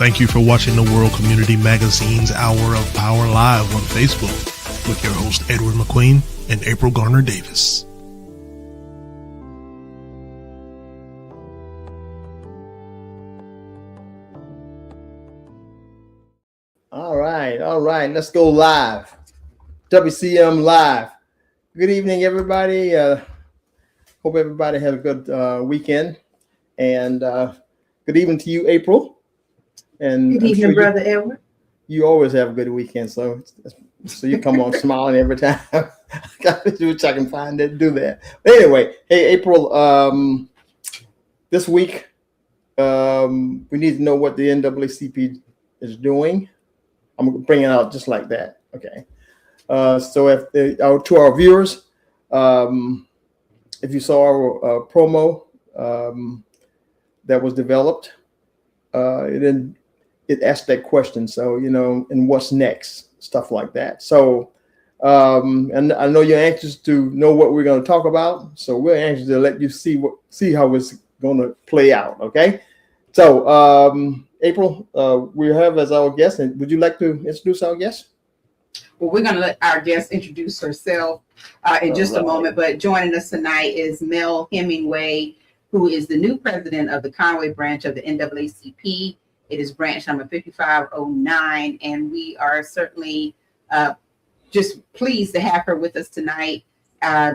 Thank you for watching the World Community Magazine's Hour of Power Live on Facebook with your host Edward McQueen and April Garner Davis. All right, let's go live. WCM Live. Good evening, everybody. Hope everybody had a good weekend. And good evening to you, April. And good evening, Brother Edward. You always have a good weekend, so you come on smiling every time. Gotta do what I can find to do that. But anyway, hey, April, this week, we need to know what the NAACP is doing. I'm bringing it out just like that. Okay. So if to our viewers, if you saw our promo that was developed, it asked that question. So, and what's next, stuff like that. So, and I know you're anxious to know what we're going to talk about. So we're anxious to let you see how it's going to play out. Okay. So, April, we have as our guest, and would you like to introduce our guest? Well, we're going to let our guest introduce herself in just a moment, but joining us tonight is Mel Hemingway, who is the new president of the Conway Branch of the NAACP. It is branch number 5509, and we are certainly just pleased to have her with us tonight.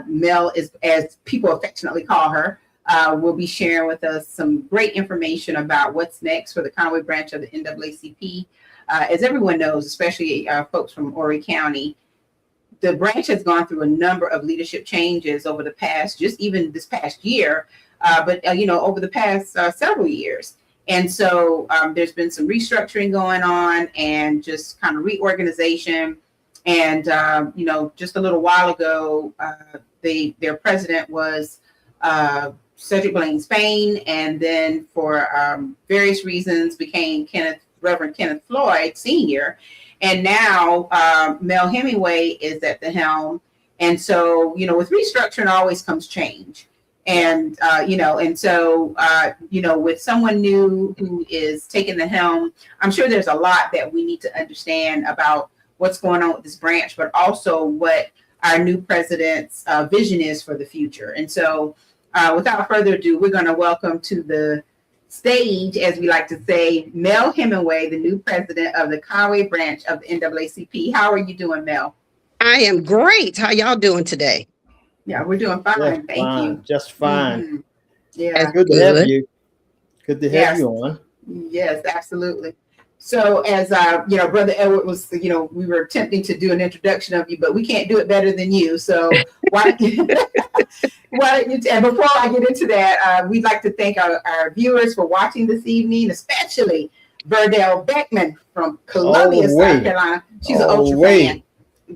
Mel is, as people affectionately call her, will be sharing with us some great information about what's next for the Conway Branch of the NAACP. As everyone knows, especially folks from Horry County, the branch has gone through a number of leadership changes over the past, just even this past year, but over the past several years. And so there's been some restructuring going on and just kind of reorganization. And, just a little while ago, their president was Cedric Blaine Spain, and then for various reasons became Reverend Kenneth Floyd Sr. And now Mel Hemingway is at the helm. And so, with restructuring always comes change. And, with someone new who is taking the helm, I'm sure there's a lot that we need to understand about what's going on with this branch, but also what our new president's vision is for the future. And so without further ado, we're going to welcome to the stage, as we like to say, Mel Hemingway, the new president of the Conway Branch of the NAACP. How are you doing, Mel? I am great. How y'all doing today? Yeah, we're doing fine. Thank you. Just fine. Mm-hmm. Yeah. It's good to have you. Good to have you on. Yes, absolutely. So as Brother Edward was, we were attempting to do an introduction of you, but we can't do it better than you. So why don't you, and before I get into that, we'd like to thank our viewers for watching this evening, especially Verdell Beckman from Columbia, South Carolina. She's an Ultra fan.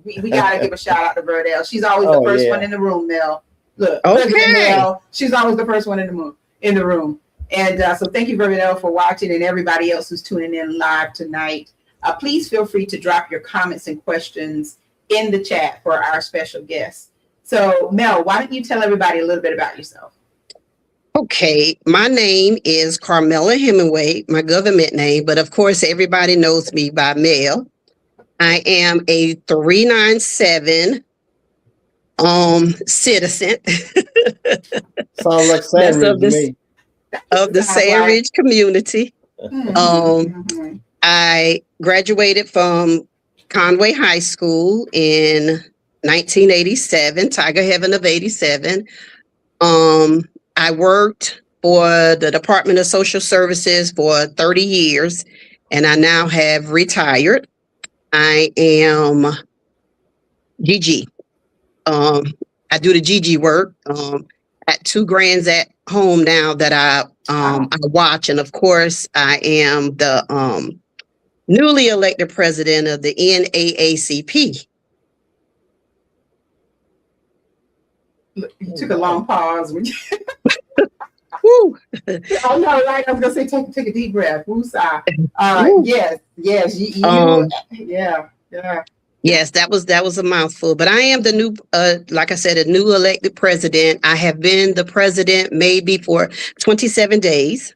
We got to give a shout out to Verdell. She's always the first one in the room, Mel. Look, Mel, she's always the first one in the room. And so thank you, Verdell, for watching, and everybody else who's tuning in live tonight. Please feel free to drop your comments and questions in the chat for our special guests. So, Mel, why don't you tell everybody a little bit about yourself? Okay, my name is Carmela Hemingway, my government name, but of course, everybody knows me by Mel. I am a 397 citizen. Sounds like Sandridge to me. Of the Sandridge community. I graduated from Conway High School in 1987, Tiger Heaven of 87. I worked for the Department of Social Services for 30 years, and I now have retired. I am GG. I do the GG work. At 2 grands at home now that I watch, and of course I am the newly elected president of the NAACP. You took a long pause. Woo. Oh no, right? I was gonna say take a deep breath. Woosah. Yes. Yeah. Yes, that was a mouthful. But I am the new, like I said, a new elected president. I have been the president maybe for 27 days.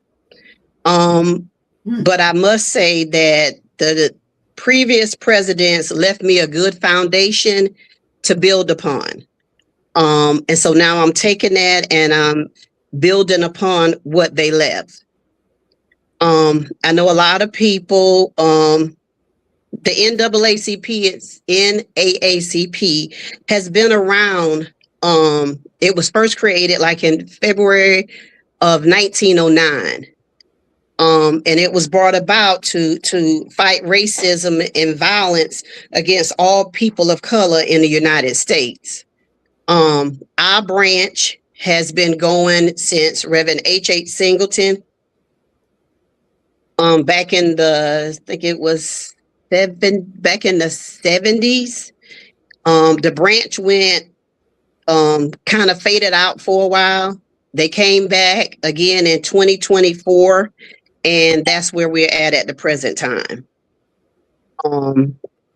But I must say that the previous presidents left me a good foundation to build upon. And so now I'm taking that and I'm building upon what they left. I know a lot of people, the NAACP has been around. It was first created like in February of 1909. And it was brought about to fight racism and violence against all people of color in the United States. Our branch has been going since Reverend H.H. Singleton. Back in the, I think it was back in the 70s. The branch went, kind of faded out for a while. They came back again in 2024, and that's where we're at the present time.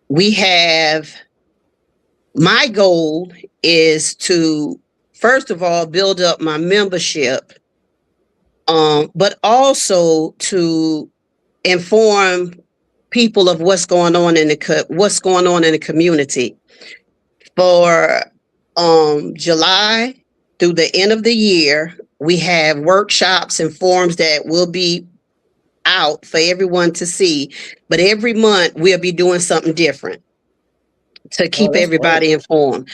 We have, my goal is to, first of all, build up my membership, but also to inform people of what's going on in the community. For July through the end of the year, we have workshops and forums that will be out for everyone to see. But every month we'll be doing something different to keep everybody informed.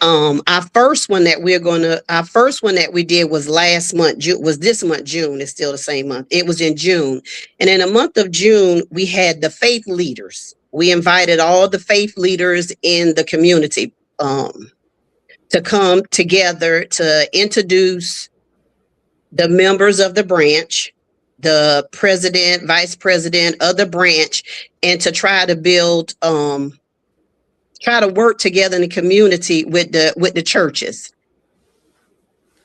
Our first one that we did was last month, was this month, June. It's still the same month. It was in June. And in the month of June, we had the faith leaders. We invited all the faith leaders in the community to come together to introduce the members of the branch, the president, vice president of the branch, and to try to build, try to work together in the community with the churches,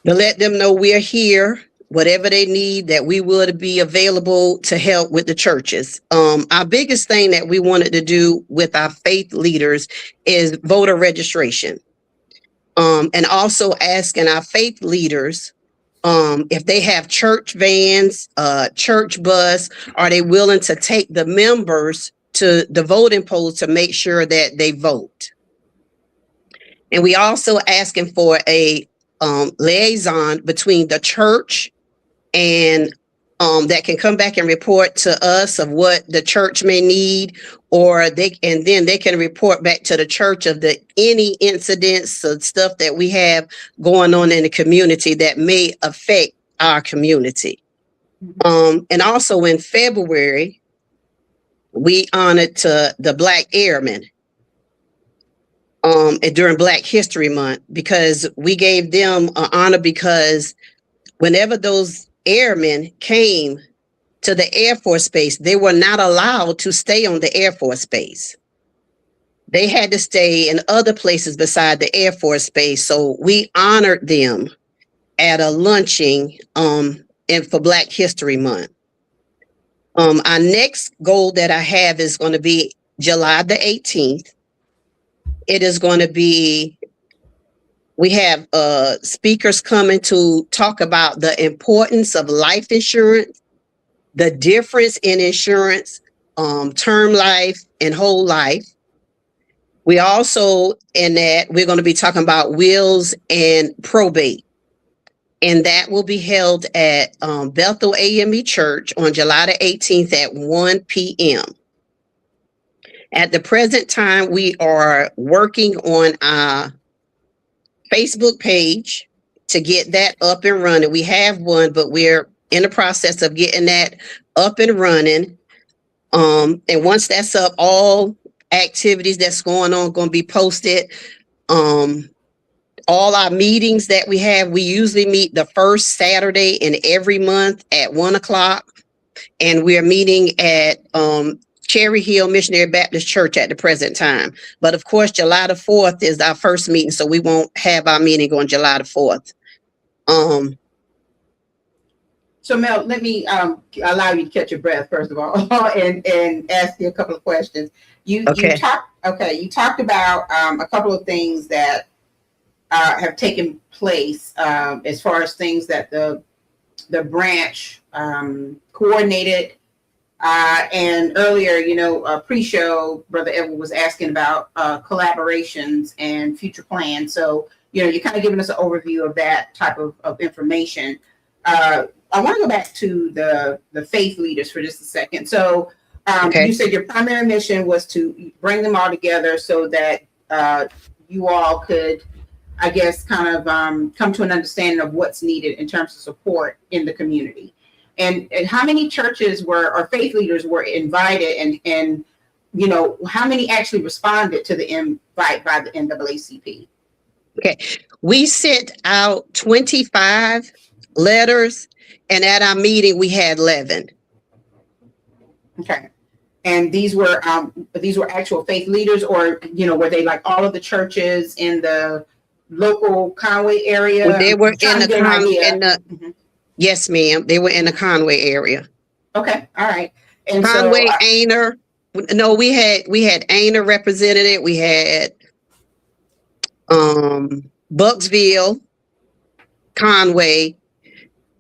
to let them know we're here, whatever they need, that we would be available to help with the churches. Our biggest thing that we wanted to do with our faith leaders is voter registration. And also asking our faith leaders, if they have church vans, church bus, are they willing to take the members to the voting polls to make sure that they vote? And we also asking for a liaison between the church and that can come back and report to us of what the church may need, or then they can report back to the church of any incidents of stuff that we have going on in the community that may affect our community. And also in February, we honored the Black Airmen during Black History Month, because we gave them an honor, because whenever those airmen came to the Air Force Base, they were not allowed to stay on the Air Force Base. They had to stay in other places beside the Air Force Base. So we honored them at a luncheon and for Black History Month. Our next goal that I have is going to be July the 18th. It is going to be, we have speakers coming to talk about the importance of life insurance, the difference in insurance, term life and whole life. We also, in that, we're going to be talking about wills and probate. And that will be held at Bethel AME Church on July the 18th at 1 p.m. At the present time, we are working on our Facebook page to get that up and running. We have one, but we're in the process of getting that up and running. And once that's up, all activities that's going on going to be posted. All our meetings that we have, we usually meet the first Saturday in every month at 1 o'clock. And we're meeting at Cherry Hill Missionary Baptist Church at the present time. But of course, July the 4th is our first meeting, so we won't have our meeting on July the 4th. So Mel, let me allow you to catch your breath first of all, and ask you a couple of questions. You talked about a couple of things that have taken place as far as things that the branch coordinated And earlier, pre-show, Brother Edward was asking about collaborations and future plans. So, you're kind of giving us an overview of that type of information. I want to go back to the faith leaders for just a second. So, Okay. you said your primary mission was to bring them all together so that you all could, I guess, kind of come to an understanding of what's needed in terms of support in the community. And how many churches or faith leaders were invited, and how many actually responded to the invite by the NAACP? Okay. We sent out 25 letters, and at our meeting we had 11. Okay. And these were actual faith leaders, or were they like all of the churches in the local Conway area? Well, they were in the Mhm. Yes, ma'am. They were in the Conway area. Okay, all right. And Conway, Aner. No, we had Aner represented. We had Bucksville, Conway.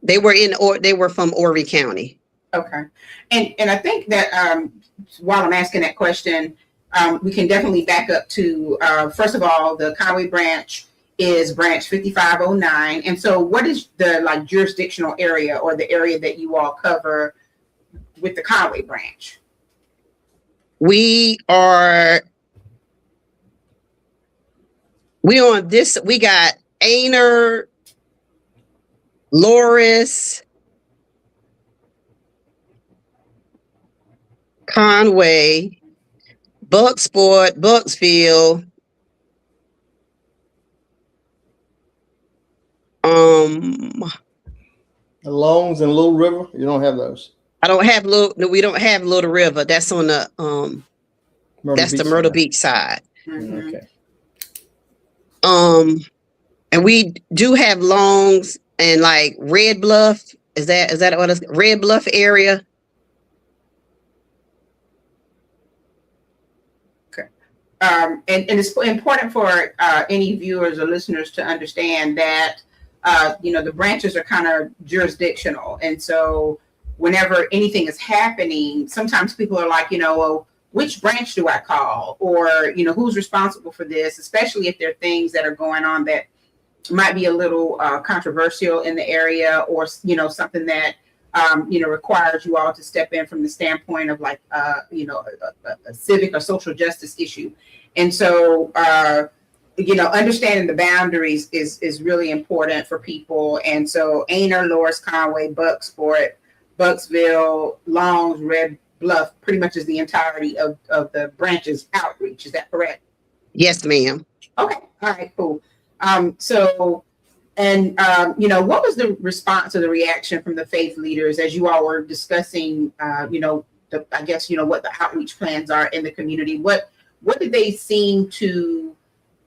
They were from Horry County. Okay. And I think that while I'm asking that question, we can definitely back up to first of all, the Conway branch is branch 5509. And so what is the jurisdictional area, or the area that you all cover with the Conway branch? We got Aner, Loris, Conway, Bucksport, Bucksville, The Longs and Little River, you don't have those. we don't have Little River. That's on the Myrtle Beach side. Mm-hmm. Okay. And we do have Longs and Red Bluff. Is that what it's Red Bluff area? And it's important for any viewers or listeners to understand that the branches are kind of jurisdictional, and so whenever anything is happening, sometimes people are like, well, which branch do I call, or who's responsible for this, especially if there are things that are going on that might be a little controversial in the area, or something that requires you all to step in from the standpoint of a civic or social justice issue. And so, understanding the boundaries is really important for people. And so Aner, Loris, Conway, Bucksport, Bucksville, Longs, Red Bluff pretty much is the entirety of the branch's outreach. Is that correct? Yes, ma'am. Okay. All right, cool. What was the response or the reaction from the faith leaders as you all were discussing, what the outreach plans are in the community? What did they seem to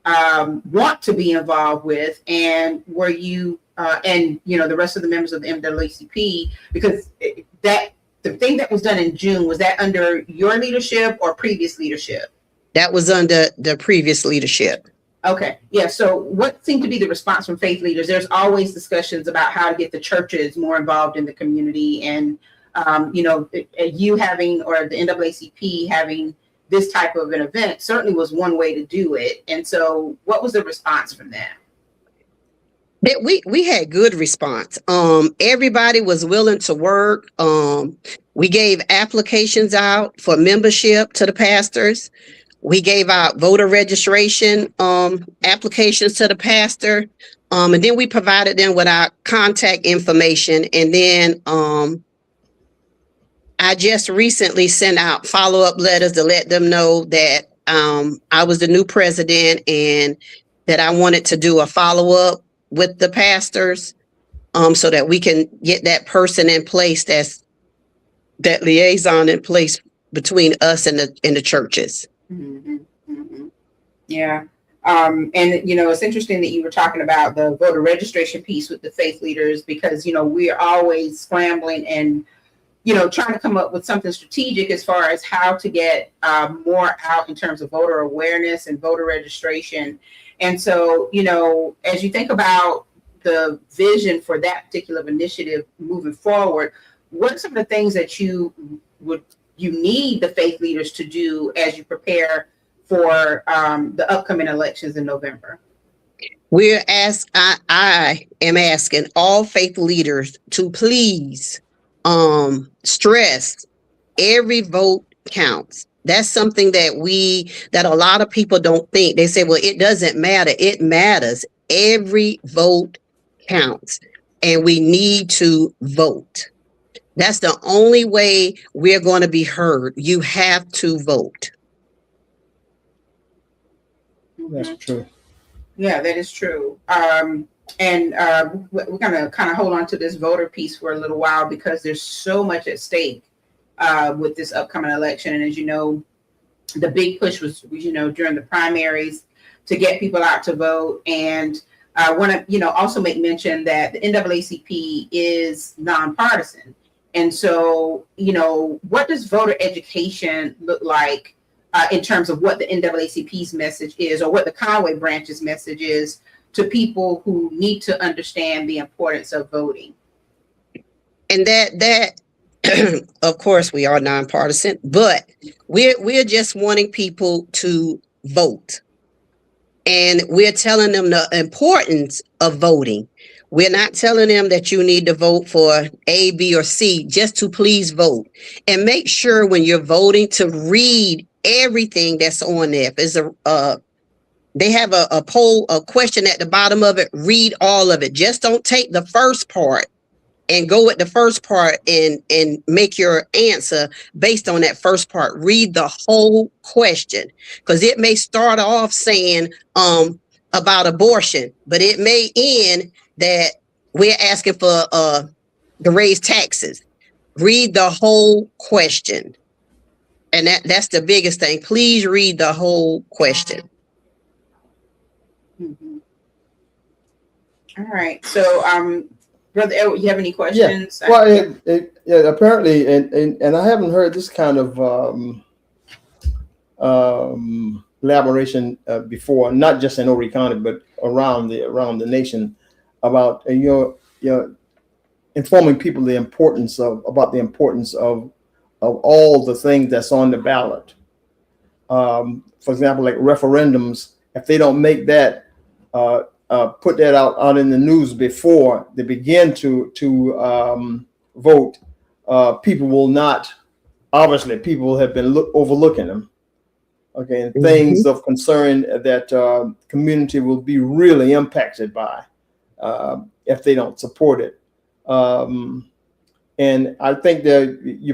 want to be involved with? And were you, the rest of the members of the NAACP, because the thing that was done in June, was that under your leadership or previous leadership? That was under the previous leadership. Okay. Yeah. So what seemed to be the response from faith leaders? There's always discussions about how to get the churches more involved in the community, and, you having, or the NAACP having this type of an event certainly was one way to do it. And so what was the response from them? We had good response. Everybody was willing to work. We gave applications out for membership to the pastors. We gave out voter registration applications to the pastor. And then we provided them with our contact information. And then I just recently sent out follow-up letters to let them know that I was the new president and that I wanted to do a follow-up with the pastors so that we can get that person in place, that liaison in place between us and the churches. Mm-hmm. Mm-hmm. Yeah. It's interesting that you were talking about the voter registration piece with the faith leaders, because, we are always scrambling and, trying to come up with something strategic as far as how to get more out in terms of voter awareness and voter registration. And so, as you think about the vision for that particular initiative moving forward, what are some of the things that you would you need the faith leaders to do as you prepare for the upcoming elections in November? I am asking all faith leaders to please stress every vote counts. That's something that a lot of people don't think. They say, well, it doesn't matter. It matters. Every vote counts, and we need to vote. That's the only way we're going to be heard. You have to vote. That's true. Yeah, that is true. And we're going to kind of hold on to this voter piece for a little while because there's so much at stake with this upcoming election. And as you know, the big push was, during the primaries to get people out to vote. And I want to, also make mention that the NAACP is nonpartisan. And so, what does voter education look like in terms of what the NAACP's message is, or what the Conway Branch's message is to people who need to understand the importance of voting? And that of course we are nonpartisan, but we're just wanting people to vote. And we're telling them the importance of voting. We're not telling them that you need to vote for A, B, or C, just to please vote. And make sure when you're voting to read everything that's on there. If it's they have a poll, a question at the bottom of it, read all of it. Just don't take the first part and go with the first part and make your answer based on that first part. Read the whole question, because it may start off saying about abortion, but it may end that we're asking for to raise taxes. Read the whole question. And that's the biggest thing. Please read the whole question. Mm-hmm. All right. So, Brother Edward, you have any questions? Yeah. Well, apparently, and I haven't heard this kind of elaboration before, not just in Horry County, but around the nation, about informing people the importance of all the things that's on the ballot. For example, like referendums, if they don't make that, put that out in the news before they begin to vote, people will not. Obviously, people have been overlooking them. Okay, and things of concern that community will be really impacted by if they don't support it. And I think that we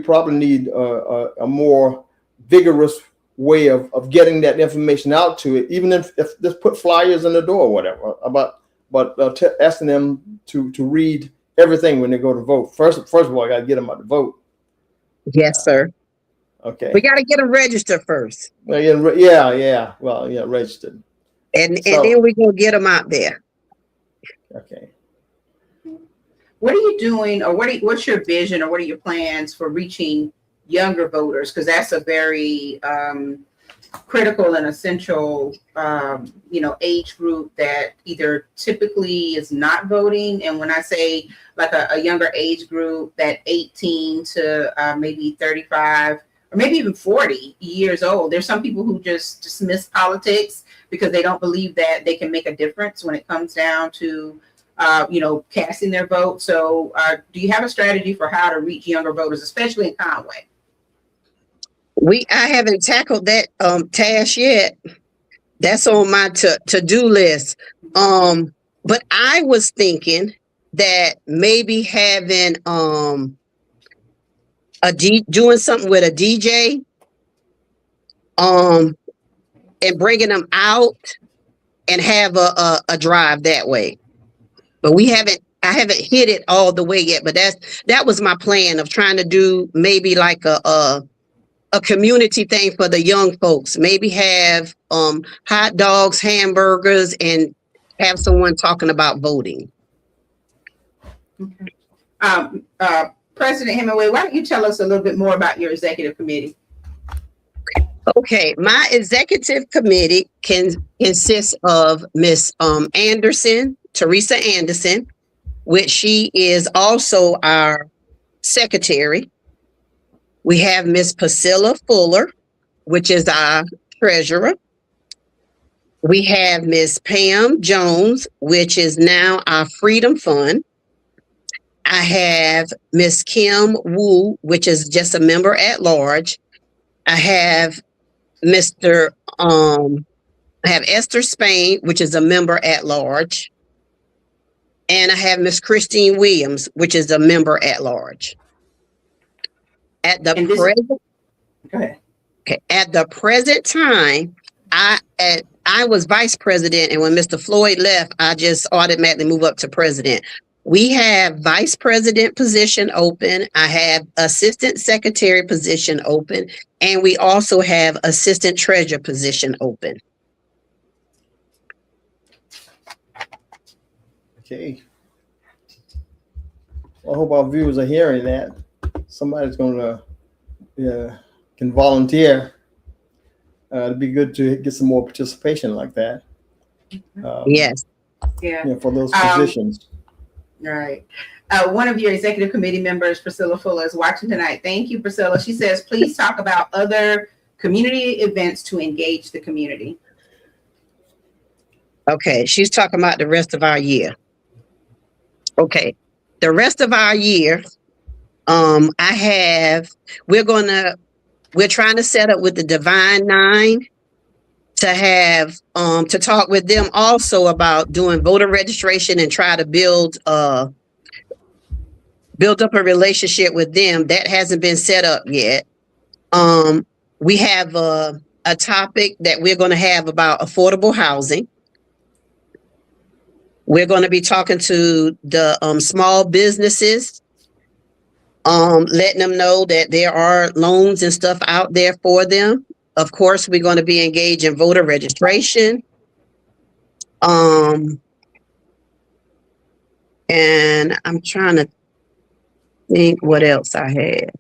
probably need a more vigorous way of getting that information out to it, even if just put flyers in the door or whatever, but asking them to read everything when they go to vote. First of all, I got to get them out to vote. Yes, sir. Okay. We got to get them registered first. Well, yeah. Well, yeah, registered. And then we're going to get them out there. Okay. What are you doing, or what's your vision, or what are your plans for reaching younger voters? Because that's a very critical and essential, age group that either typically is not voting. And when I say like a younger age group, that 18 to maybe 35 or maybe even 40 years old, there's some people who just dismiss politics because they don't believe that they can make a difference when it comes down to casting their vote. So do you have a strategy for how to reach younger voters, especially in Conway? I haven't tackled that task yet. That's on my to-do list. But I was thinking that maybe having doing something with a DJ and bringing them out and have a drive that way. But I haven't hit it all the way yet, but that was my plan of trying to do maybe like a community thing for the young folks. Maybe have hot dogs, hamburgers, and have someone talking about voting. Okay. President Hemingway, why don't you tell us a little bit more about your executive committee? Okay, my executive committee consists of Miss Teresa Anderson, which she is also our secretary. We have Miss Priscilla Fuller, which is our treasurer. We have Miss Pam Jones, which is now our Freedom Fund. I have Miss Kim Wu, which is just a member at large. I have I have Esther Spain, which is a member at large. And I have Miss Christine Williams, which is a member at large. At the present, go ahead. Okay, at the present time, I was vice president, and when Mr. Floyd left, I just automatically moved up to president. We have vice president position open. I have assistant secretary position open, and we also have assistant treasurer position open. Okay. Well, I hope our viewers are hearing that. Somebody's going to can volunteer. It'd be good to get some more participation like that. Yes. Yeah. For those positions. Right. One of your executive committee members, Priscilla Fuller, is watching tonight. Thank you, Priscilla. She says, please talk about other community events to engage the community. Okay. She's talking about the rest of our year. Okay. The rest of our year, we're trying to set up with the Divine Nine to have, to talk with them also about doing voter registration and try to build up a relationship with them. That hasn't been set up yet. We have a topic that we're going to have about affordable housing. We're going to be talking to the small businesses, letting them know that there are loans and stuff out there for them. Of course, we're going to be engaged in voter registration. And I'm trying to think what else I had.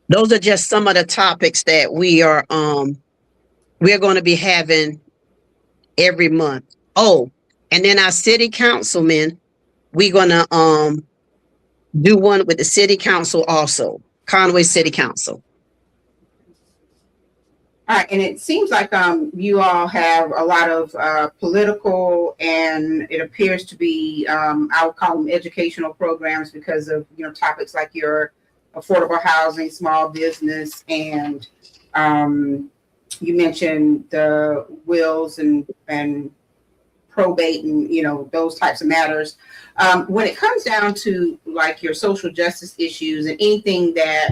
Those are just some of the topics that we're going to be having every month. Oh, and then our city councilmen, we're going to do one with the city council also, Conway City Council. All right, and it seems like you all have a lot of political, and it appears to be I would call them educational programs because of topics like your affordable housing, small business, and you mentioned the wills and probate and those types of matters. When it comes down to like your social justice issues and anything that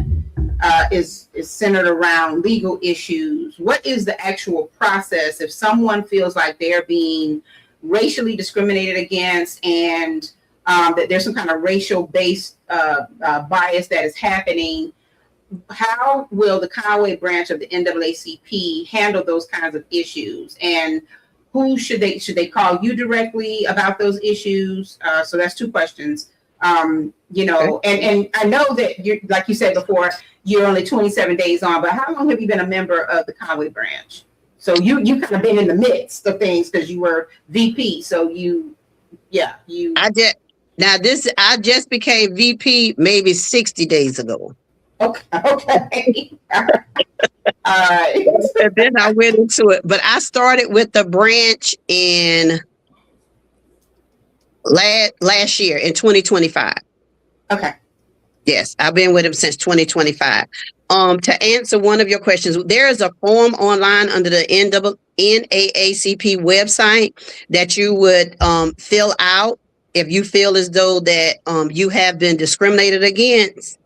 is centered around legal issues, what is the actual process if someone feels like they're being racially discriminated against and that there's some kind of racial based bias that is happening? How will the Conway branch of the NAACP handle those kinds of issues? And who should they call you directly about those issues? So that's two questions. And I know that you, like you said before, you're only 27 days on, but how long have you been a member of the Conway branch? So you kind of been in the midst of things because you were VP. So I just became VP maybe 60 days ago. Okay. All right. And then I went into it, but I started with the branch in last year in 2025. Okay. Yes, I've been with him since 2025. To answer one of your questions, there is a form online under the NAACP website that you would fill out if you feel as though that you have been discriminated against.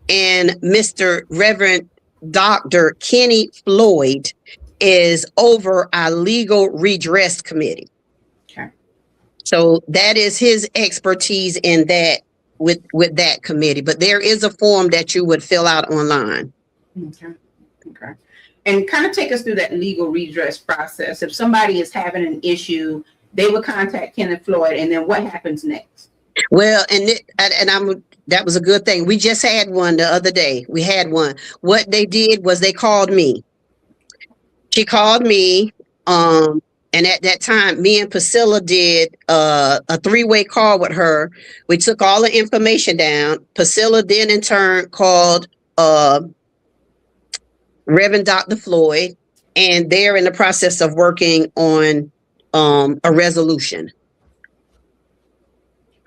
And Mr. Reverend Dr. Kenneth Floyd is over our legal redress committee. Okay. So that is his expertise in that with that committee. But there is a form that you would fill out online. Okay. And kind of take us through that legal redress process. If somebody is having an issue, they would contact Kenneth Floyd, and then what happens next? Well, that was a good thing. We just had one the other day. We had one. What they did was they called me. She called me. And at that time, me and Priscilla did a three-way call with her. We took all the information down. Priscilla then in turn called Reverend Dr. Floyd, and they're in the process of working on a resolution.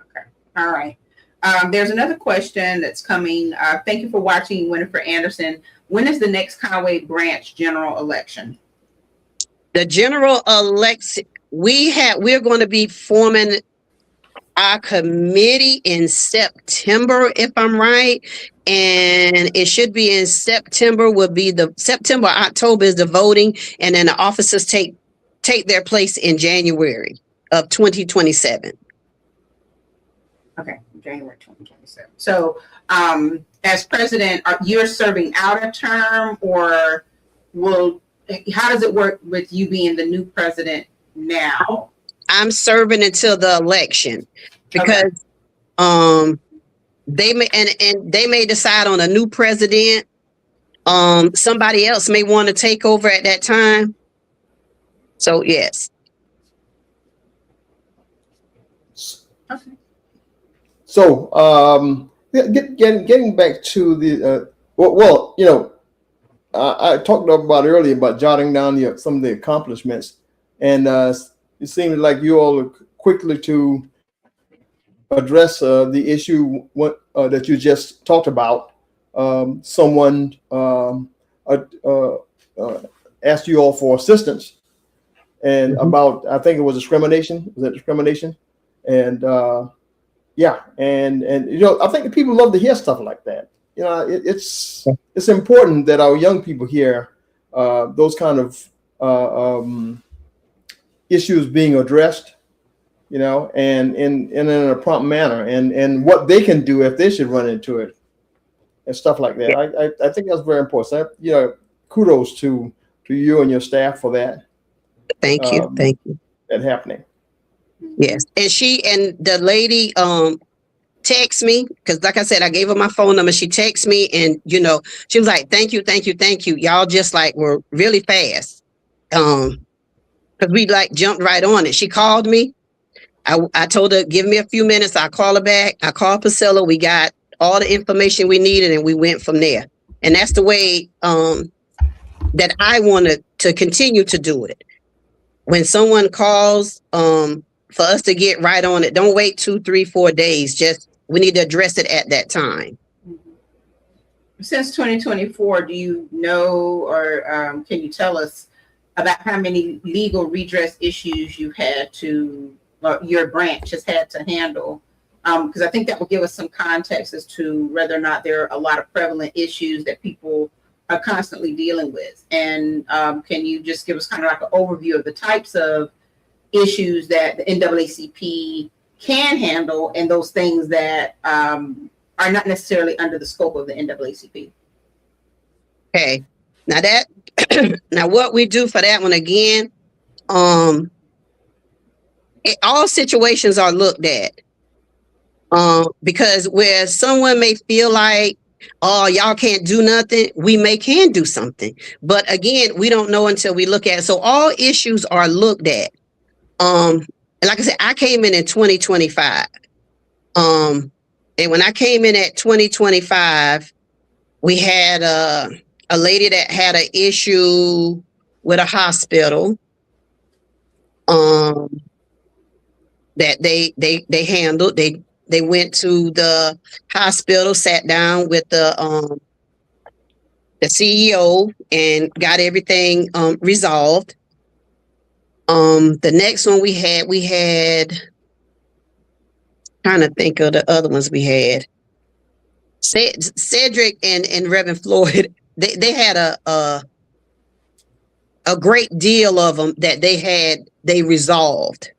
Okay. All right. There's another question that's coming. Thank you for watching, Winifred Anderson. When is the next Conway Branch general election? The general election, we're going to be forming our committee in September, if I'm right. And it should be in September, September, October is the voting. And then the officers take their place in January of 2027. Okay, January 2027. So as president, you're serving out a term, or how does it work with you being the new president now? I'm serving until the election, because they may decide on a new president. Somebody else may want to take over at that time. So yes. Okay. So getting back to the I talked about earlier about jotting down some of the accomplishments, and it seems like you all are quickly to address the issue that you just talked about. Someone asked you all for assistance, and about, I think it was discrimination. Was that discrimination? And yeah, and I think people love to hear stuff like that. It's important that our young people hear those kind of issues being addressed, and in a prompt manner, and what they can do if they should run into it, and stuff like that. I think that's very important. So, kudos to you and your staff for that. Thank you. Thank you. That happening. Yes, and the lady text me, because like I said, I gave her my phone number. She texted me, and she was like, thank you. Y'all just were really fast. Because we jumped right on it. She called me. I told her, give me a few minutes, I'll call her back. I called Priscilla. We got all the information we needed, and we went from there. And that's the way that I wanted to continue to do it. When someone calls, for us to get right on it, don't wait 2, 3, 4 days. We need to address it at that time. Since 2024, do you know, or can you tell us about how many legal redress issues you had your branch has had to handle? Because I think that will give us some context as to whether or not there are a lot of prevalent issues that people are constantly dealing with. And can you just give us kind of like an overview of the types of issues that the NAACP can handle, and those things that are not necessarily under the scope of the NAACP? Okay. Now what we do for that one, again, all situations are looked at. Because where someone may feel like, oh, y'all can't do nothing, we can do something. But again, we don't know until we look at it. So all issues are looked at. And like I said, I came in 2025. And when I came in at 2025, we had a lady that had an issue with a hospital that they handled. They went to the hospital, sat down with the CEO, and got everything resolved. The next one we had trying to think of the other ones we had. Cedric and Reverend Floyd, they had a great deal of them that they resolved.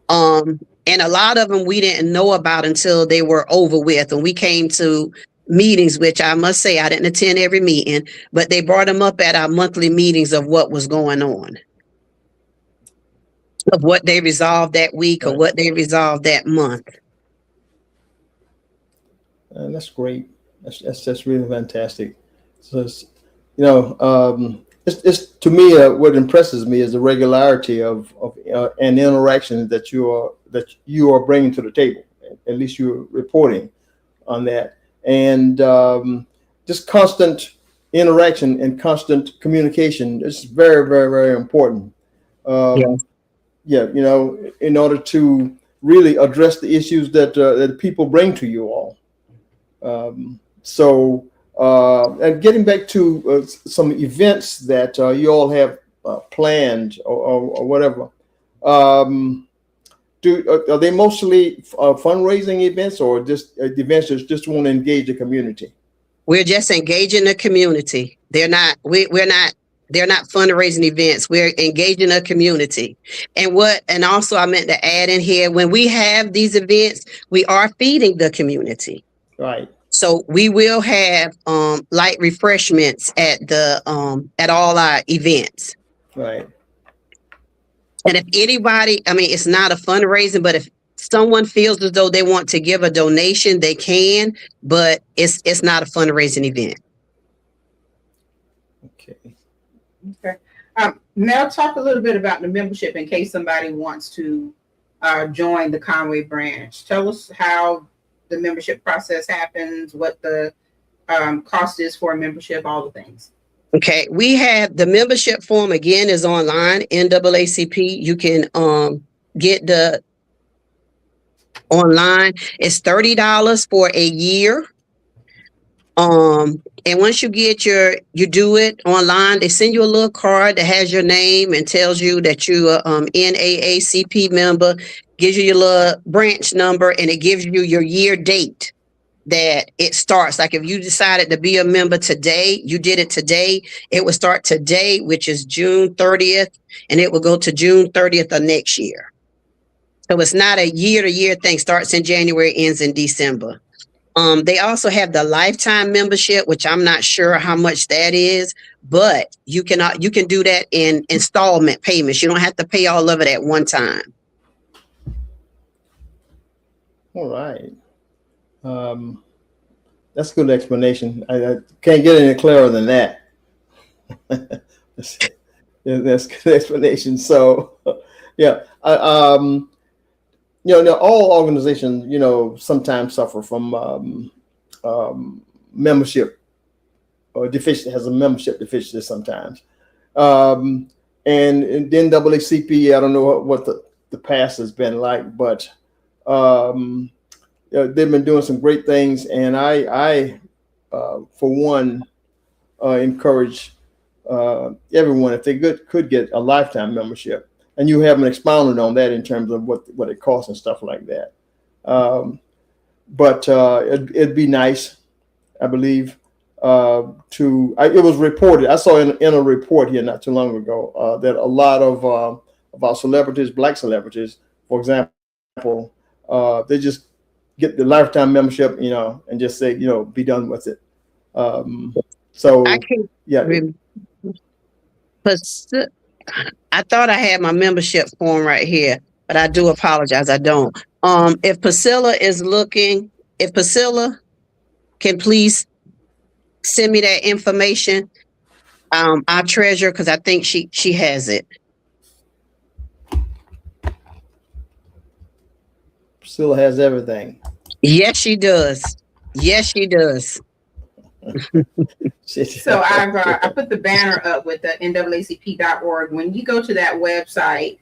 And a lot of them we didn't know about until they were over with. And we came to meetings, which I must say I didn't attend every meeting, but they brought them up at our monthly meetings of what was going on, of what they resolved that week or what they resolved that month. That's great. That's really fantastic. So, it's to me what impresses me is the regularity of an interaction that you are bringing to the table. At least you're reporting on that, and just constant interaction and constant communication is very, very, very important. Yes. Yeah, in order to really address the issues that people bring to you all. And getting back to some events that you all have planned or whatever, are they mostly fundraising events or just events that just want to engage the community? We're just engaging the community. They're not fundraising events. We're engaging the community. And also I meant to add in here, when we have these events, we are feeding the community. Right. So we will have light refreshments at all our events. Right. And if anybody, it's not a fundraising, but if someone feels as though they want to give a donation, they can, but it's not a fundraising event. Okay. Okay. Mel, talk a little bit about the membership in case somebody wants to join the Conway branch. Tell us how the membership process happens, what the cost is for a membership, all the things. Okay, we have the membership form again is online, NAACP. You can get the online. It's $30 for a year. And once you get you do it online, they send you a little card that has your name and tells you that you're NAACP member, gives you your little branch number, and it gives you your year date that it starts. Like if you decided to be a member today, you did it today, it would start today, which is June 30th, and it will go to June 30th of next year. So it's not a year-to-year thing, starts in January, ends in December. They also have the lifetime membership, which I'm not sure how much that is, but you can do that in installment payments. You don't have to pay all of it at one time. All right. That's a good explanation. I can't get any clearer than that. That's a good explanation. So, yeah, all organizations, sometimes suffer from membership or deficiency, has a membership deficiency sometimes. And then NAACP, I don't know what the past has been like, but they've been doing some great things, and I for one, encourage everyone if they could get a lifetime membership. And you haven't expounded on that in terms of what it costs and stuff like that. But it'd be nice, I believe, it was reported. I saw in a report here not too long ago that a lot of our celebrities, Black celebrities, for example, they just get the lifetime membership, and just say, be done with it. So I can't. Yeah. But I thought I had my membership form right here, but I do apologize. I don't. If Priscilla can please send me that information, our treasurer, because I think she has it. Priscilla has everything. Yes, she does. Yes, she does. So I put the banner up with the NAACP.org. When you go to that website,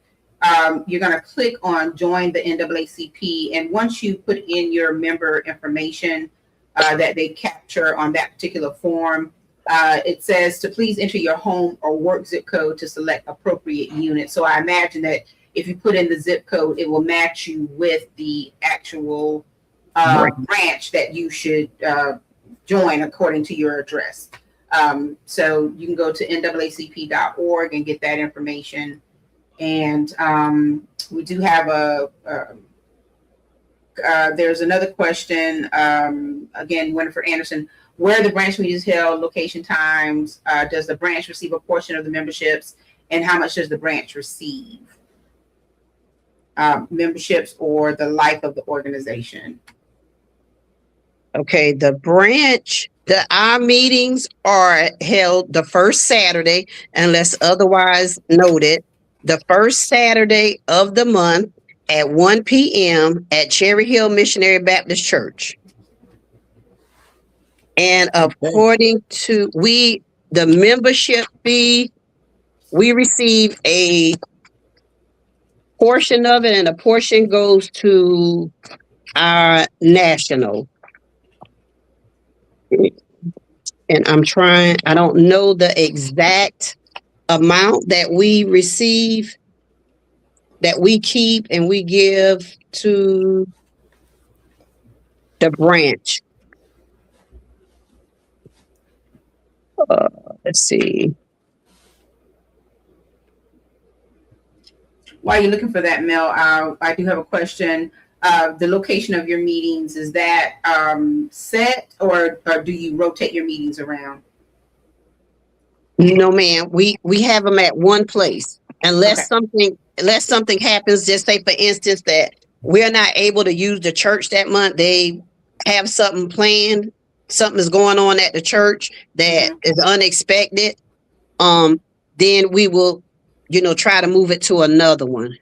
you're going to click on join the NAACP. And once you put in your member information that they capture on that particular form, it says to please enter your home or work zip code to select appropriate unit. So I imagine that if you put in the zip code, it will match you with the actual branch that you should join according to your address. So you can go to NAACP.org and get that information. And we do have there's another question. Again, Winifred Anderson, where the branch meeting is held, location, times, does the branch receive a portion of the memberships, and how much does the branch receive? Memberships or the life of the organization? Okay, the branch Our meetings are held the first Saturday, unless otherwise noted, the first Saturday of the month at 1 p.m. at Cherry Hill Missionary Baptist Church. And according to the membership fee, we receive a portion of it, and a portion goes to our national. And I don't know the exact amount that we receive, that we keep and we give to the branch. Let's see. While you're looking for that, Mel, I do have a question. The location of your meetings, is that set, or do you rotate your meetings around? No, ma'am. We have them at one place, unless something happens. Just say, for instance, that we're not able to use the church that month. They have something planned. Something is going on at the church that is unexpected. Then we will, try to move it to another one.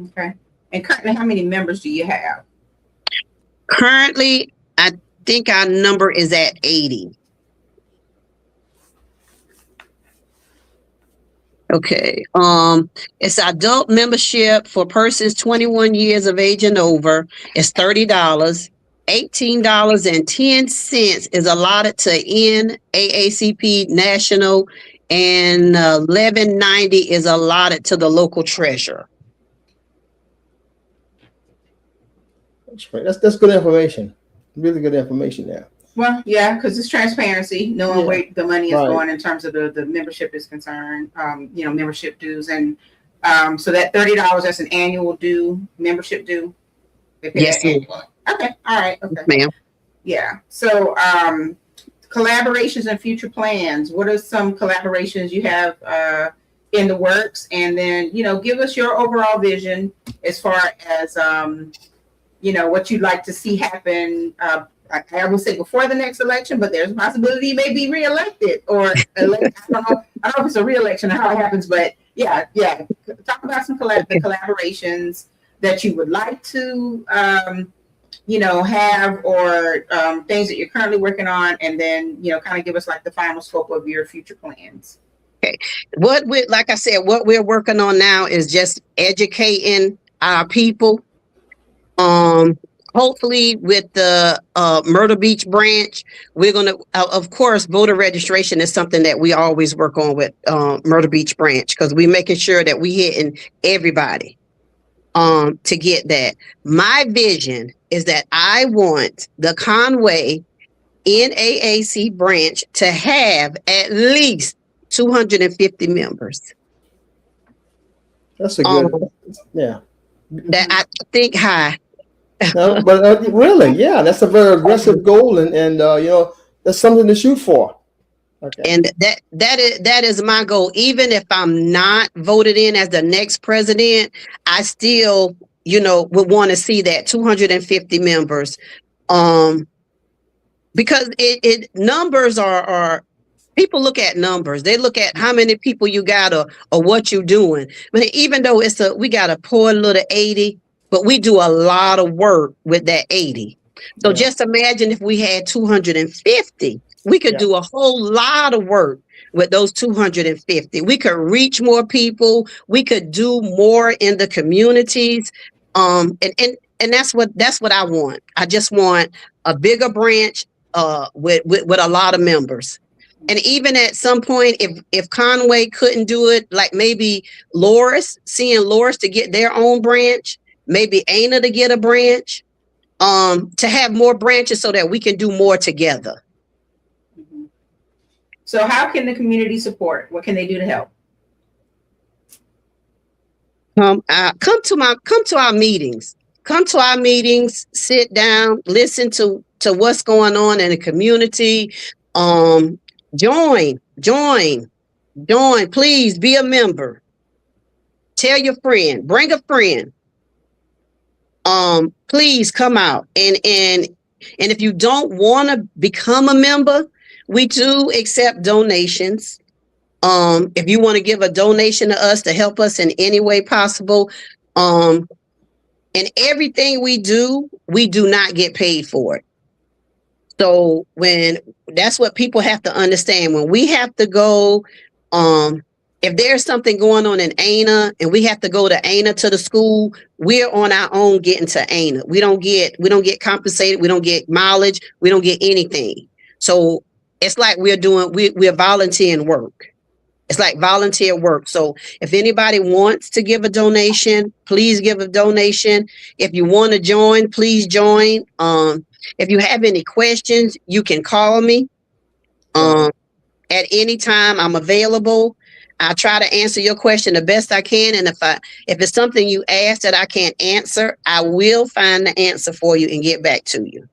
Okay. And currently, how many members do you have? Currently, I think our number is at 80. Okay. It's adult membership for persons 21 years of age and over. It's $30. $18.10 is allotted to NAACP National, and $11.90 is allotted to the local treasurer. That's right. That's good information. Really good information there. Well, yeah, because it's transparency, knowing where the money is going in terms of the membership is concerned, membership dues. And so that $30, that's an annual due, membership due? Yes, ma'am. Okay, all right. Okay. Ma'am. Yeah. So collaborations and future plans. What are some collaborations you have in the works? And then, give us your overall vision as far as, what you'd like to see happen. I would say before the next election, but there's a possibility he may be reelected or elected. I don't know if it's a reelection or how it happens, but yeah. Talk about some the collaborations that you would like to, have, or things that you're currently working on, and then, kind of give us like the final scope of your future plans. Okay. Like I said, what we're working on now is just educating our people. Hopefully with the Myrtle Beach branch, we're going to, of course, voter registration is something that we always work on with Myrtle Beach branch, because we're making sure that we're hitting everybody to get that. My vision is that I want the Conway NAAC branch to have at least 250 members. That's a good, That I think high. No, but really, that's a very aggressive goal, and that's something to shoot for. Okay. And that is my goal. Even if I'm not voted in as the next president, I still, would want to see that 250 members. Because numbers are people look at numbers. They look at how many people you got or what you're doing. But even though we got a poor little 80, but we do a lot of work with that 80. So just imagine if we had 250, we could do a whole lot of work with those 250. We could reach more people. We could do more in the communities. And that's what I want. I just want a bigger branch with a lot of members. And even at some point, if Conway couldn't do it, like maybe seeing Loris to get their own branch, maybe Ana to get a branch, to have more branches so that we can do more together. Mm-hmm. So how can the community support? What can they do to help? Come to our meetings. Come to our meetings, sit down, listen to what's going on in the community. Join, please be a member. Tell your friend, bring a friend. Please come out. And if you don't want to become a member, We do accept donations. If you want to give a donation to us to help us in any way possible, and everything we do not get paid for it. So that's what people have to understand. When we have to go, if there's something going on in ANA and we have to go to ANA to the school, we're on our own getting to ANA. We don't get compensated. We don't get mileage. We don't get anything. So it's like we're volunteering work. It's like volunteer work. So if anybody wants to give a donation, please give a donation. If you want to join, please join. If you have any questions, you can call me. At any time, I'm available. I try to answer your question the best I can. And if it's something you ask that I can't answer, I will find the answer for you and get back to you.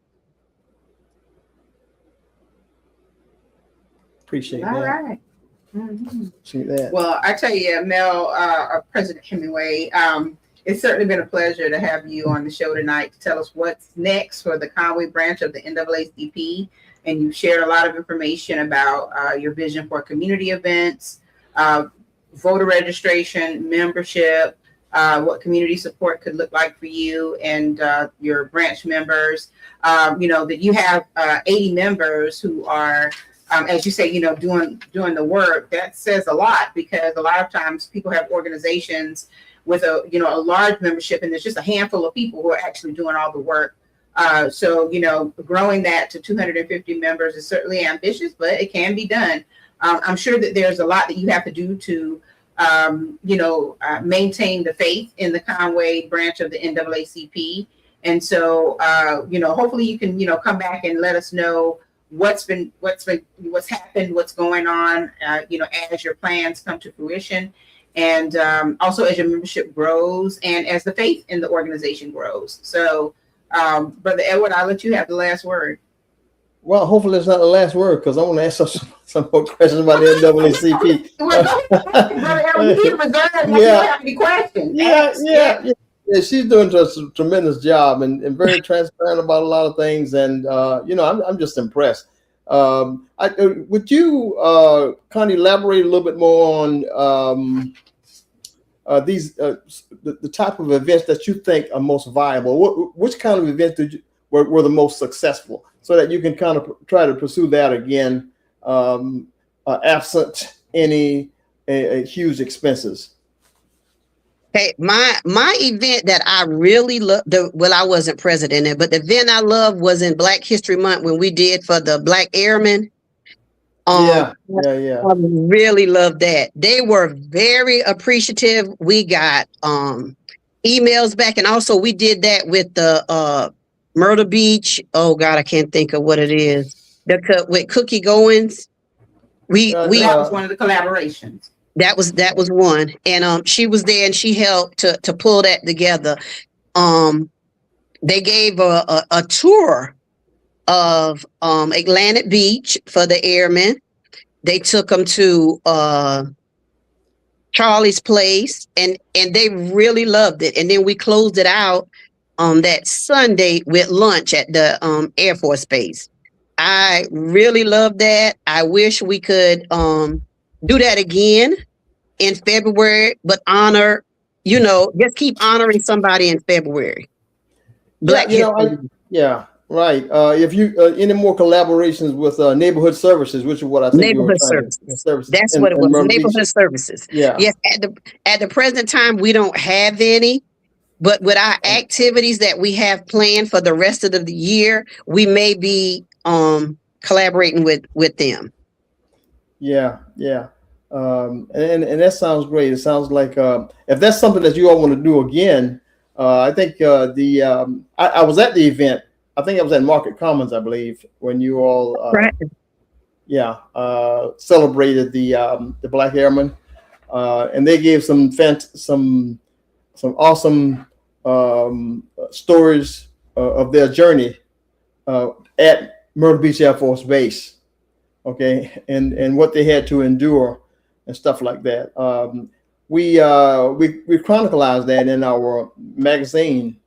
Appreciate that. All right. Appreciate that. Well, I tell you, Mel, President Hemingway, it's certainly been a pleasure to have you on the show tonight to tell us what's next for the Conway branch of the NAACP. And you've shared a lot of information about your vision for community events, voter registration, membership, what community support could look like for you and your branch members. That you have 80 members who are, as you say, doing the work. That says a lot, because a lot of times people have organizations with a large membership, and there's just a handful of people who are actually doing all the work. So growing that to 250 members is certainly ambitious, but it can be done. I'm sure that there's a lot that you have to do to, maintain the faith in the Conway branch of the NAACP. And so, hopefully you can, come back and let us know what's happened, what's going on, as your plans come to fruition. And also as your membership grows and as the faith in the organization grows. So, Brother Edward, I'll let you have the last word. Well, hopefully it's not the last word, because I want to ask some more questions about the NAACP. Brother Edward, you reserve if you have any questions. Yeah. She's doing a tremendous job and very transparent about a lot of things. And, I'm just impressed. Would you kind of elaborate a little bit more on these the type of events that you think are most viable? Which kind of events were the most successful, so that you can kind of try to pursue that again, absent any huge expenses? Okay, my event that I really loved, I wasn't president, but the event I loved was in Black History Month when we did for the Black Airmen. I really loved that. They were very appreciative. We got emails back, and also we did that with the Myrtle Beach. Oh God, I can't think of what it is. With Cookie Goins. That was one of the collaborations. That was one, and she was there and she helped to pull that together. They gave a tour of Atlantic Beach for the airmen. They took them to Charlie's Place, and they really loved it. And then we closed it out that Sunday with lunch at the Air Force Base. I really loved that. I wish we could do that again in February, but just keep honoring somebody in February. Right. If you any more collaborations with neighborhood services, which is what I think neighborhood services. That's what it was. Neighborhood services. Yeah. Yes. At the present time, we don't have any, but with our activities that we have planned for the rest of the year, we may be collaborating with them. Yeah. And that sounds great. It sounds like if that's something that you all want to do again, I think I was at the event. I think I was at Market Commons, I believe, when you all celebrated the Black Airmen, and they gave some awesome stories of their journey at Myrtle Beach Air Force Base. Okay, and what they had to endure and stuff like that. We chronicalized that in our magazine.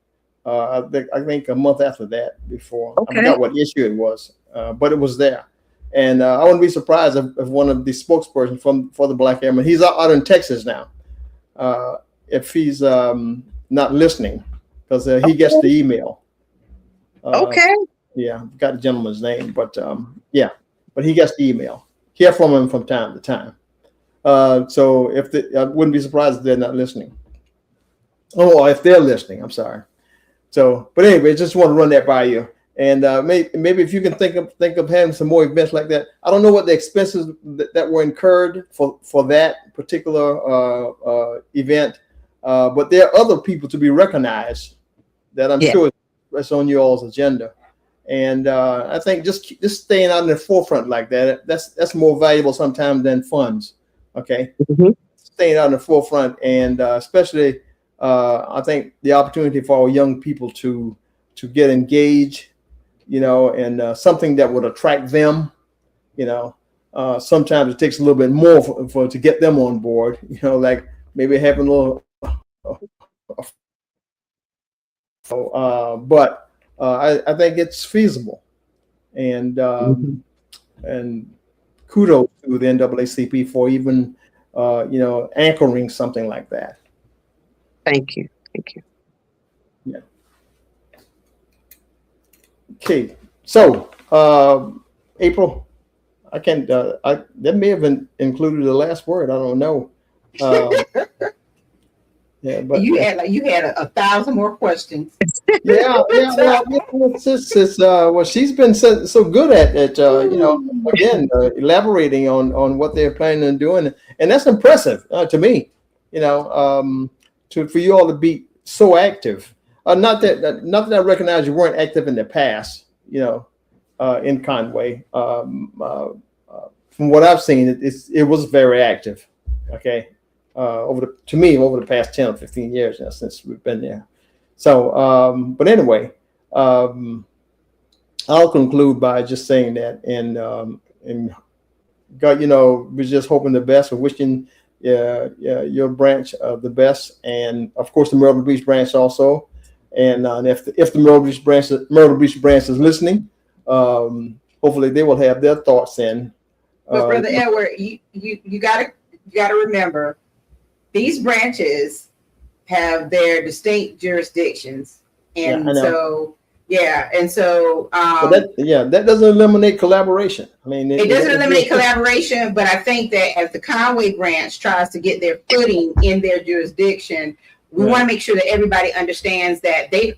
I think a month after that. Before I forgot what issue it was, but it was there, And I wouldn't be surprised if one of the spokespersons for the Black Airmen, he's out in Texas now, if he's not listening, because he gets the email. Okay. Yeah, got the gentleman's name, but yeah, but he gets the email. Hear from him from time to time. So I wouldn't be surprised if they're not listening. Oh, if they're listening, I'm sorry. So, but anyway, just want to run that by you. And maybe if you can think of having some more events like that. I don't know what the expenses that were incurred for that particular event, but there are other people to be recognized that I'm sure is on your all's agenda. And I think just staying out in the forefront like that's more valuable sometimes than funds. Okay, staying out in the forefront, and especially I think the opportunity for our young people to get engaged, and something that would attract them. Sometimes it takes a little bit more for to get them on board. Like maybe having a little. But I think it's feasible, and kudos to the NAACP for even anchoring something like that. Thank you. Yeah. Okay, so April, I can't. That may have been included the last word. I don't know. Yeah, but you had 1,000 more questions. Yeah. Well, she's been so good at it. Again, elaborating on what they're planning on doing, and that's impressive to me. For you all to be so active. Not that I recognize you weren't active in the past. In Conway. From what I've seen, it was very active. Okay. Over the past 10 or 15 years now since we've been there. So, but anyway, I'll conclude by just saying that, and God, we're just hoping the best. We're wishing your branch the best, and of course the Myrtle Beach branch also. And if the Myrtle Beach branch is listening, hopefully they will have their thoughts in. But Brother Edward, you gotta remember, these branches have their distinct jurisdictions, and that doesn't eliminate collaboration. I mean, it doesn't eliminate collaboration, but I think that as the Conway branch tries to get their footing in their jurisdiction, we want to make sure that everybody understands that there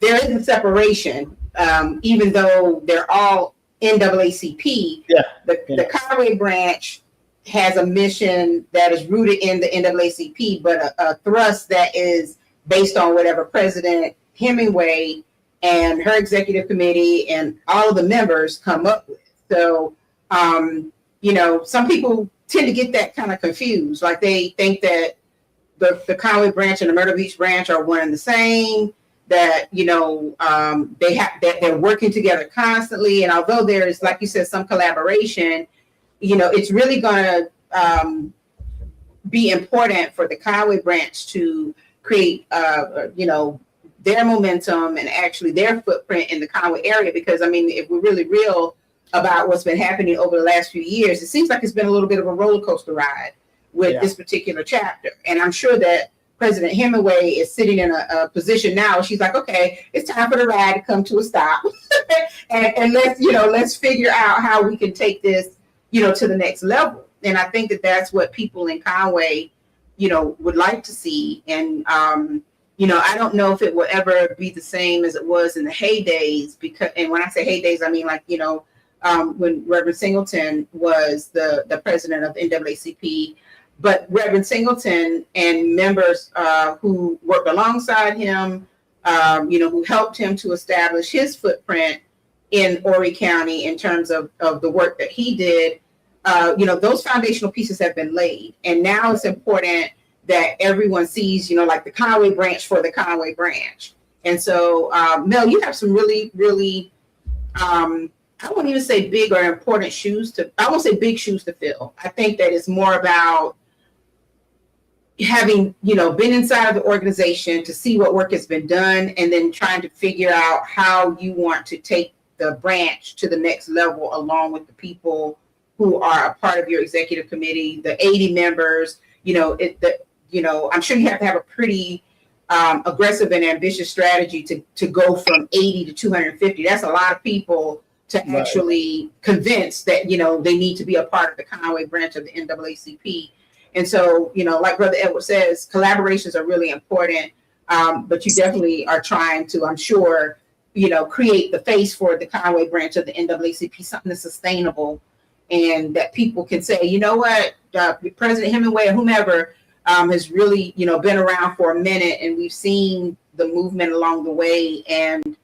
isn't separation, even though they're all NAACP. The Conway branch has a mission that is rooted in the NAACP, but a thrust that is based on whatever President Hemingway and her executive committee and all of the members come up with. So, some people tend to get that kind of confused. Like they think that the Conway branch and the Myrtle Beach branch are one and the same, that, that they're working together constantly. And although there is, like you said, some collaboration, it's really going to be important for the Conway branch to create, their momentum and actually their footprint in the Conway area. Because, if we're really real about what's been happening over the last few years, it seems like it's been a little bit of a roller coaster ride with this particular chapter. And I'm sure that President Hemingway is sitting in a position now. She's like, okay, it's time for the ride to come to a stop. and let's figure out how we can take this to the next level. And I think that that's what people in Conway, would like to see. And, I don't know if it will ever be the same as it was in the heydays, and when I say heydays, I mean when Reverend Singleton was the president of the NAACP, but Reverend Singleton and members who worked alongside him, who helped him to establish his footprint in Horry County in terms of the work that he did, those foundational pieces have been laid. And now it's important that everyone sees, like the Conway branch for the Conway branch. And so, Mel, you have some really, really, I won't even say big or important I won't say big shoes to fill. I think that it's more about having, been inside of the organization to see what work has been done, and then trying to figure out how you want to take the branch to the next level, along with the people who are a part of your executive committee, the 80 members. I'm sure you have to have a pretty aggressive and ambitious strategy to go from 80 to 250. That's a lot of people to actually convince that, they need to be a part of the Conway branch of the NAACP. And so, like Brother Edward says, collaborations are really important. But you definitely are trying to, I'm sure, create the face for the Conway branch of the NAACP, something that's sustainable and that people can say, you know what, President Hemingway or whomever has really, been around for a minute, and we've seen the movement along the way, and,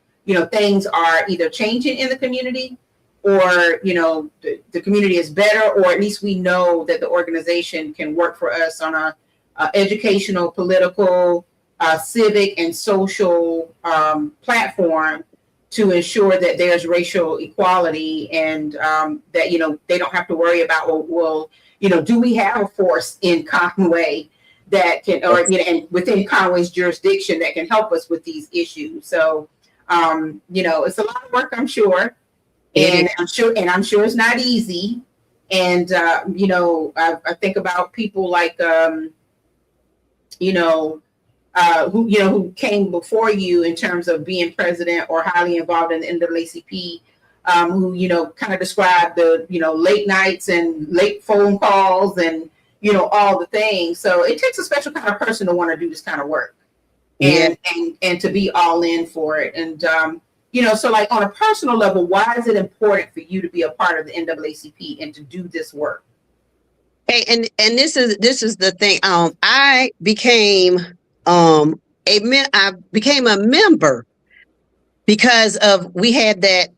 things are either changing in the community, or, the community is better, or at least we know that the organization can work for us on a educational, political, civic, and social platform to ensure that there's racial equality, and that, they don't have to worry about, do we have a force in Conway that can, or, and within Conway's jurisdiction that can help us with these issues. So, it's a lot of work, I'm sure. And I'm sure it's not easy. And, I think about people like, who came before you in terms of being president or highly involved in the NAACP, who, kind of described the, late nights and late phone calls and, all the things. So it takes a special kind of person to want to do this kind of work and to be all in for it. And, so like on a personal level, why is it important for you to be a part of the NAACP and to do this work? Hey, and this is the thing. I became a member because we had that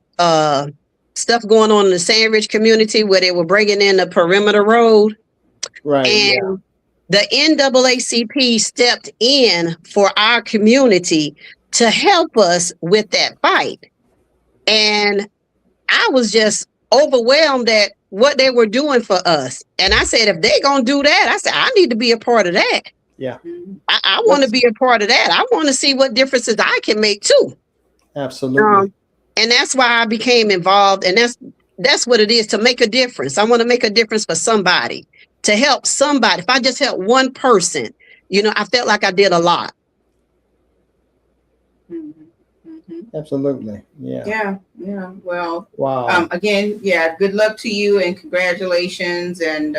stuff going on in the Sandridge community where they were bringing in the perimeter road, right? And the NAACP stepped in for our community to help us with that fight, and I was just overwhelmed at what they were doing for us. And I said, if they're gonna do that, I said, I need to be a part of that. Yeah. I want to be a part of that. I want to see what differences I can make too. Absolutely. And that's why I became involved. And that's what it is, to make a difference. I want to make a difference for somebody, to help somebody. If I just help one person, I felt like I did a lot. Absolutely. Yeah. Well, wow. Again, good luck to you and congratulations. And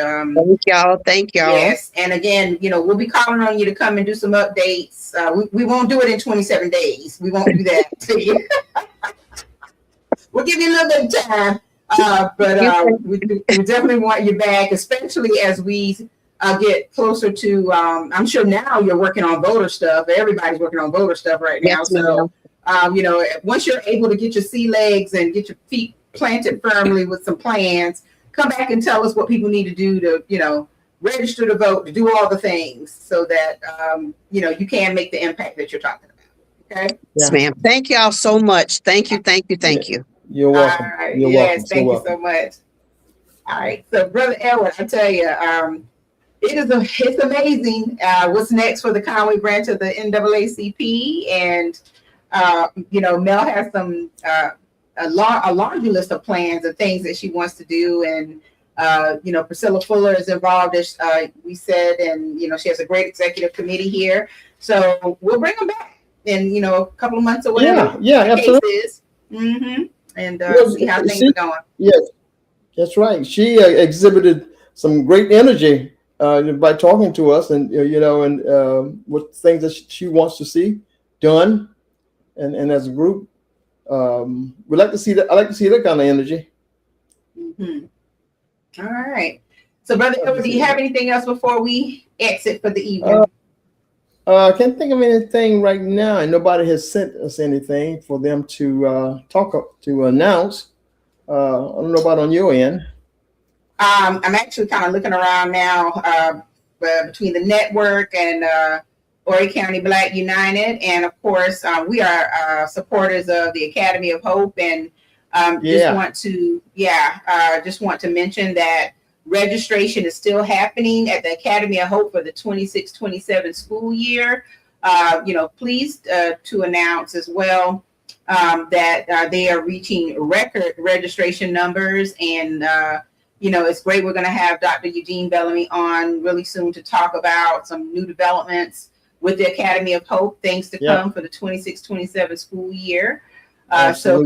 thank y'all. Yes. And again, we'll be calling on you to come and do some updates. We won't do it in 27 days. We won't do that to you. We'll give you a little bit of time. But we definitely want you back, especially as we get closer to, I'm sure now you're working on voter stuff. Everybody's working on voter stuff right now. Yes, so, once you're able to get your sea legs and get your feet planted firmly with some plans, come back and tell us what people need to do to, register to vote, to do all the things so that, you can make the impact that you're talking about. Okay? Yes, ma'am. Thank y'all so much. Thank you. You're welcome. All right. You're yes, welcome. Thank you so much. All right. So, Brother Edward, I tell you, it's amazing what's next for the Conway branch of the NAACP. And, Mel has some a laundry list of plans and things that she wants to do. And, Priscilla Fuller is involved, as we said, and, she has a great executive committee here. So we'll bring them back in, a couple of months or whatever. Yeah, absolutely. And see how things are going. Yes, that's right. She exhibited some great energy by talking to us, and what things that she wants to see done, and as a group, we like to see that. I like to see that kind of energy. All right. So, Brother Edward, do you have anything else before we exit for the evening? I can't think of anything right now, and nobody has sent us anything for them to announce. I don't know about on your end. I'm actually kind of looking around now between the network and Horry County Black United, and of course we are supporters of the Academy of Hope, and just want to mention that registration is still happening at the Academy of Hope for the 26-27 school year. Pleased to announce as well that they are reaching record registration numbers. And, it's great. We're going to have Dr. Eugene Bellamy on really soon to talk about some new developments with the Academy of Hope, things to come for the 26-27 school year. So,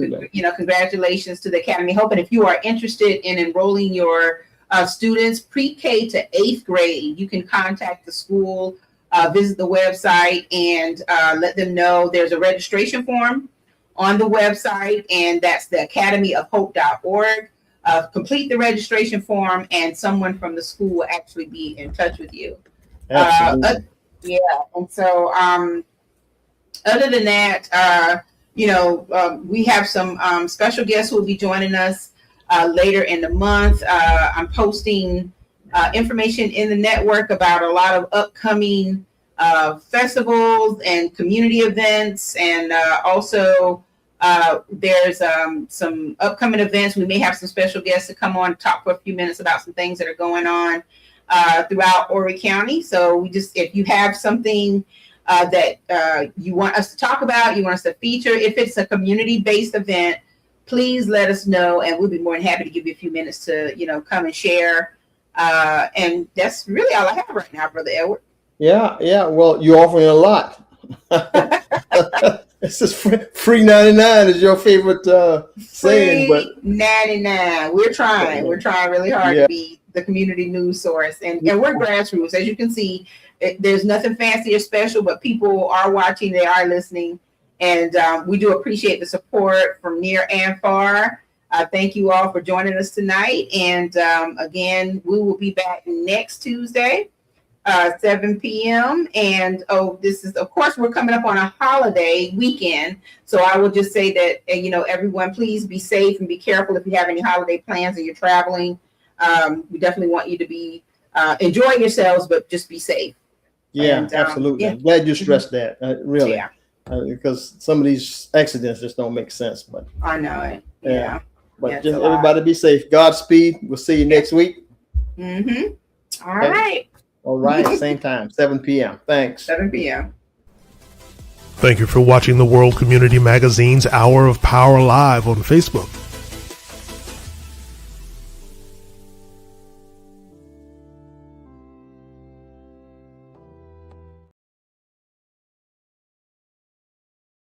congratulations to the Academy of Hope. And if you are interested in enrolling your students pre-K to 8th grade, you can contact the school, visit the website, and let them know there's a registration form on the website, and that's the academyofhope.org. Complete the registration form, and someone from the school will actually be in touch with you. Absolutely. And so other than that, we have some special guests who will be joining us later in the month. I'm posting information in the network about a lot of upcoming festivals and community events, and also there's some upcoming events. We may have some special guests to come on and talk for a few minutes about some things that are going on throughout Horry County. So if you have something that you want us to talk about, you want us to feature, if it's a community-based event, please let us know, and we'll be more than happy to give you a few minutes to, come and share. And that's really all I have right now, Brother Edward. Yeah. Well, you're offering a lot. This is free 99 is your favorite saying, but 99. We're trying really hard to be the community news source, and we're grassroots. As you can see, there's nothing fancy or special, but people are watching, they are listening, and we do appreciate the support from near and far. Thank you all for joining us tonight, and again, we will be back next Tuesday, 7 p.m. And this is, of course, we're coming up on a holiday weekend, so I will just say that everyone, please be safe and be careful if you have any holiday plans and you're traveling. We definitely want you to be enjoying yourselves, but just be safe. Yeah, And, absolutely. I'm glad you stressed that. Really, because some of these accidents just don't make sense. But I know it. But just everybody be safe. Godspeed. We'll see you next week. All right. All right. Same time, 7 p.m. Thanks. 7 p.m. Thank you for watching the World Community Magazine's Hour of Power Live on Facebook.